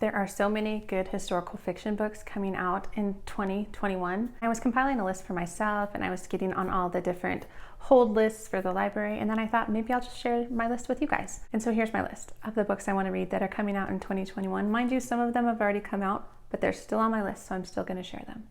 There are so many good historical fiction books coming out in 2021. I was compiling a list for myself and I was getting on all the different hold lists for the library, and then I thought maybe I'll just share my list with you guys. And so here's my list of the books I want to read that are coming out in 2021. Mind you, some of them have already come out, but they're still on my list, so I'm still going to share them.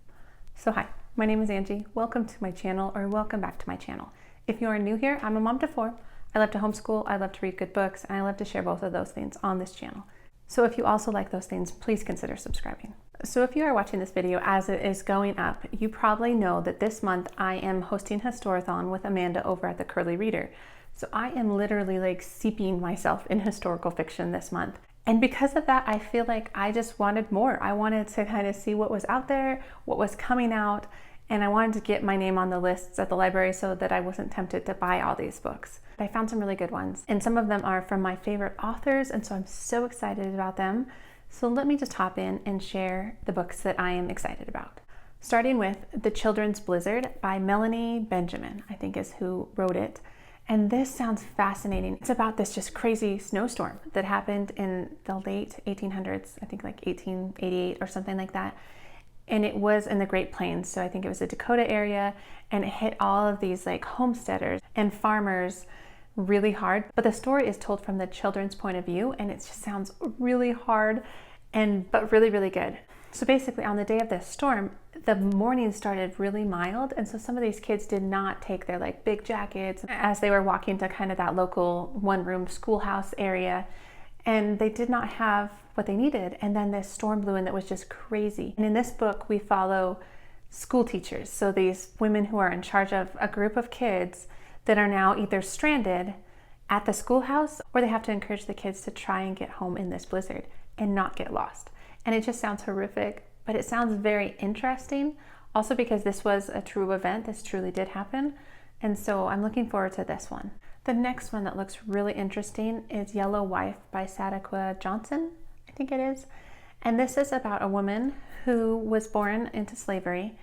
So hi, my name is Angie. Welcome to my channel, or welcome back to my channel. If you are new here, I'm a mom to four. I love to homeschool, I love to read good books, and I love to share both of those things on this channel. So if you also like those things, please consider subscribing. So if you are watching this video as it is going up, you probably know that this month I am hosting Historathon with Amanda over at the Curly Reader. So I am literally like seeping myself in historical fiction this month. And because of that, I feel like I just wanted more. I wanted to kind of see what was out there, what was coming out, and I wanted to get my name on the lists at the library so that I wasn't tempted to buy all these books. I found some really good ones, and some of them are from my favorite authors, and so I'm so excited about them. So let me just hop in and share the books that I am excited about. Starting with The Children's Blizzard by Melanie Benjamin, I think is who wrote it. And this sounds fascinating. It's about this just crazy snowstorm that happened in the late 1800s, I think like 1888 or something like that. And it was in the Great Plains, so I think it was the Dakota area, and it hit all of these like homesteaders and farmers really hard. But the story is told from the children's point of view, and it just sounds really hard but really, really good. So basically on the day of this storm, the morning started really mild, and so some of these kids did not take their like big jackets as they were walking to kind of that local one-room schoolhouse area, and they did not have what they needed. And then this storm blew in that was just crazy. And in this book, we follow school teachers. So these women who are in charge of a group of kids that are now either stranded at the schoolhouse, or they have to encourage the kids to try and get home in this blizzard and not get lost. And it just sounds horrific, but it sounds very interesting. Also because this was a true event, this truly did happen. And so I'm looking forward to this one. The next one that looks really interesting is Yellow Wife by Sadaqua Johnson, I think it is. And this is about a woman who was born into slavery,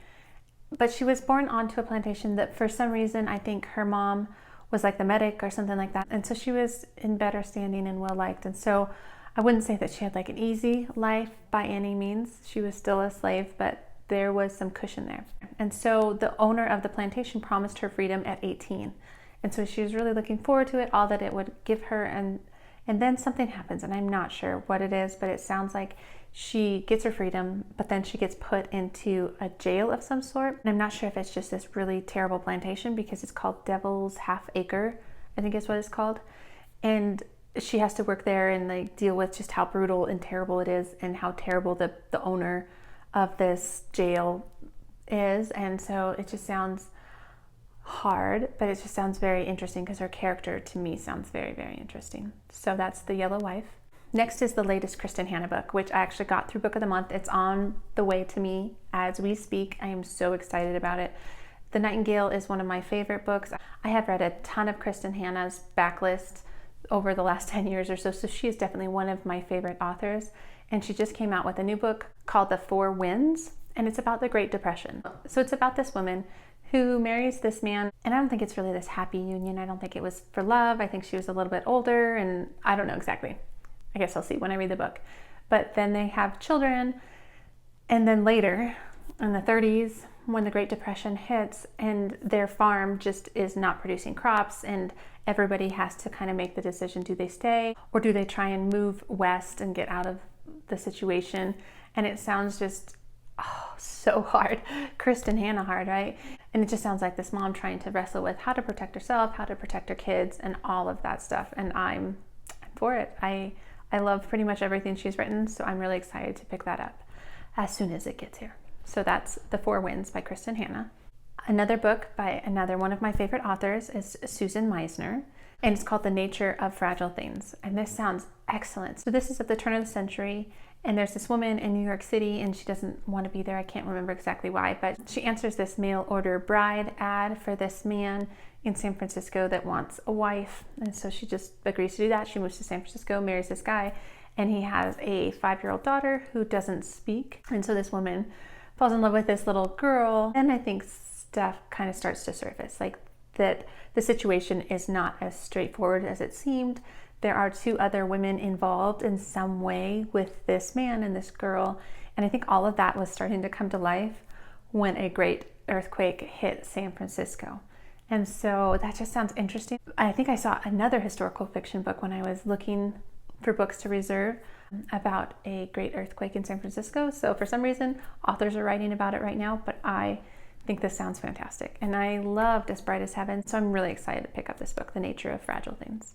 but she was born onto a plantation that for some reason, I think her mom was like the medic or something like that. And so she was in better standing and well liked. And so I wouldn't say that she had like an easy life by any means. She was still a slave, but there was some cushion there. And so the owner of the plantation promised her freedom at 18. And so she was really looking forward to it, all that it would give her. And then something happens, and I'm not sure what it is, but it sounds like she gets her freedom, but then she gets put into a jail of some sort. And I'm not sure if it's just this really terrible plantation, because it's called Devil's Half Acre, I think is what it's called. And she has to work there and like deal with just how brutal and terrible it is, and how terrible the owner of this jail is. And so it just sounds hard, but it just sounds very interesting because her character to me sounds very, very interesting. So that's The Yellow Wife. Next is the latest Kristen Hanna book, which I actually got through Book of the Month. It's on the way to me as we speak. I am so excited about it. The Nightingale is one of my favorite books. I have read a ton of Kristen Hanna's backlist over the last 10 years or so, so she is definitely one of my favorite authors. And she just came out with a new book called The Four Winds, and it's about the Great Depression. So it's about this woman who marries this man, and I don't think it's really this happy union. I don't think it was for love. I think she was a little bit older, and I don't know exactly. I guess I'll see when I read the book. But then they have children, and then later, in the 30s, when the Great Depression hits, and their farm just is not producing crops, and everybody has to kind of make the decision, do they stay, or do they try and move west and get out of the situation? And it sounds just so hard. Kristen Hanna hard, right? And it just sounds like this mom trying to wrestle with how to protect herself, how to protect her kids, and all of that stuff. And I'm for it. I love pretty much everything she's written, so I'm really excited to pick that up as soon as it gets here. So that's The Four Winds by Kristen Hanna. Another book by another one of my favorite authors is Susan Meisner, and it's called The Nature of Fragile Things. And this sounds excellent. So this is at the turn of the century, and there's this woman in New York City, and she doesn't want to be there. I can't remember exactly why, but she answers this mail order bride ad for this man in San Francisco that wants a wife. And so she just agrees to do that. She moves to San Francisco, marries this guy, and he has a 5-year-old daughter who doesn't speak. And so this woman falls in love with this little girl. And I think stuff kind of starts to surface, like that the situation is not as straightforward as it seemed, There are 2 other women involved in some way with this man and this girl. And I think all of that was starting to come to life when a great earthquake hit San Francisco. And so that just sounds interesting. I think I saw another historical fiction book when I was looking for books to reserve about a great earthquake in San Francisco. So for some reason, authors are writing about it right now, but I think this sounds fantastic. And I loved As Bright as Heaven, so I'm really excited to pick up this book, The Nature of Fragile Things.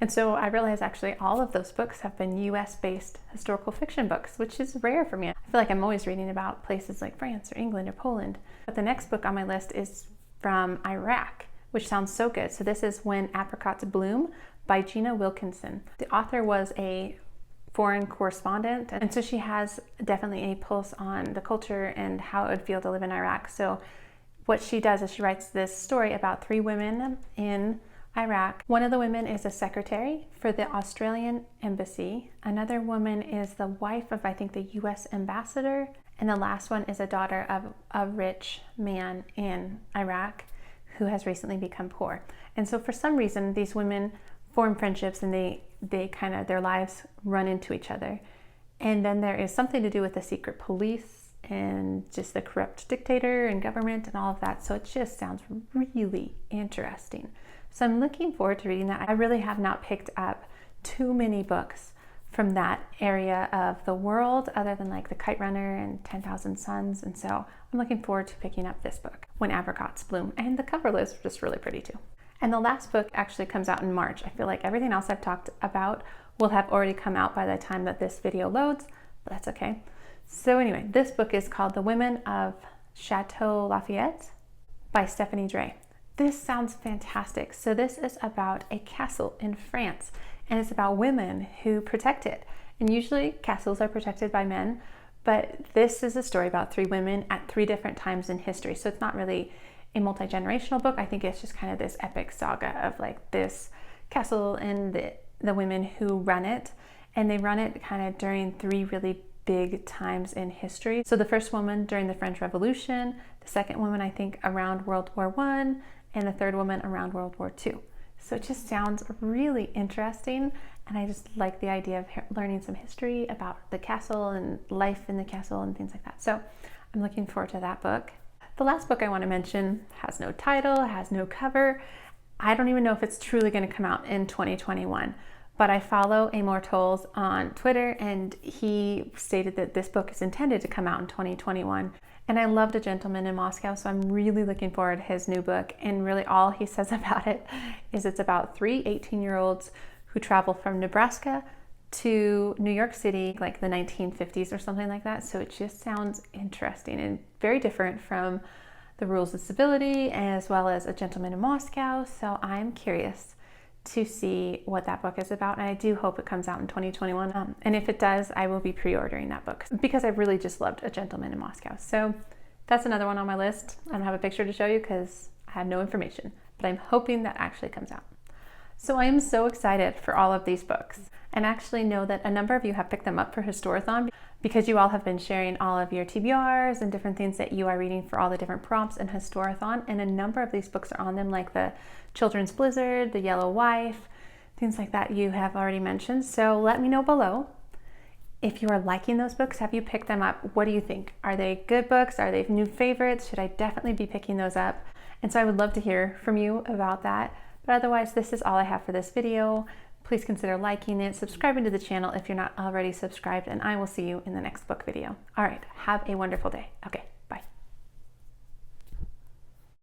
And so I realized actually all of those books have been US-based historical fiction books, which is rare for me. I feel like I'm always reading about places like France or England or Poland. But the next book on my list is from Iraq, which sounds so good. So this is When Apricots Bloom by Gina Wilkinson. The author was a foreign correspondent, and so she has definitely a pulse on the culture and how it would feel to live in Iraq. So what she does is she writes this story about 3 women in Iraq. One of the women is a secretary for the Australian embassy. Another woman is the wife of, I think, the US ambassador. And the last one is a daughter of a rich man in Iraq who has recently become poor. And so for some reason, these women form friendships and they kind of, their lives run into each other. And then there is something to do with the secret police and just the corrupt dictator and government and all of that. So it just sounds really interesting. So I'm looking forward to reading that. I really have not picked up too many books from that area of the world other than like The Kite Runner and 10,000 Suns. And so I'm looking forward to picking up this book, When Apricots Bloom. And the cover is just really pretty too. And the last book actually comes out in March. I feel like everything else I've talked about will have already come out by the time that this video loads, but that's okay. So anyway, this book is called The Women of Chateau, Lafayette by Stephanie Dray. This sounds fantastic. So this is about a castle in France, and it's about women who protect it. And usually castles are protected by men, but this is a story about 3 women at 3 different times in history. So it's not really a multi-generational book. I think it's just kind of this epic saga of like this castle and the women who run it. And they run it kind of during 3 really big times in history. So the first woman during the French Revolution, the second woman I think around World War I, and the third woman around World War II. So it just sounds really interesting, and I just like the idea of learning some history about the castle and life in the castle and things like that. So I'm looking forward to that book. The last book I want to mention has no title, has no cover. I don't even know if it's truly going to come out in 2021, but I follow Amor Tolls on Twitter, and he stated that this book is intended to come out in 2021. And I loved A Gentleman in Moscow, so I'm really looking forward to his new book. And really all he says about it is it's about 3 18-year-olds who travel from Nebraska to New York City, like the 1950s or something like that. So it just sounds interesting and very different from The Rules of Civility as well as A Gentleman in Moscow. So I'm curious to see what that book is about, and I do hope it comes out in 2021. And if it does, I will be pre-ordering that book because I really just loved A Gentleman in Moscow. So that's another one on my list. I don't have a picture to show you because I have no information, but I'm hoping that actually comes out. So I am so excited for all of these books, and actually know that a number of you have picked them up for Historathon because you all have been sharing all of your TBRs and different things that you are reading for all the different prompts in Historathon, and a number of these books are on them, like the Children's Blizzard, The Yellow Wife, things like that you have already mentioned. So let me know below if you are liking those books. Have you picked them up? What do you think? Are they good books? Are they new favorites? Should I definitely be picking those up? And so I would love to hear from you about that. But otherwise, this is all I have for this video. Please consider liking it, subscribing to the channel if you're not already subscribed, and I will see you in the next book video. All right, have a wonderful day. Okay.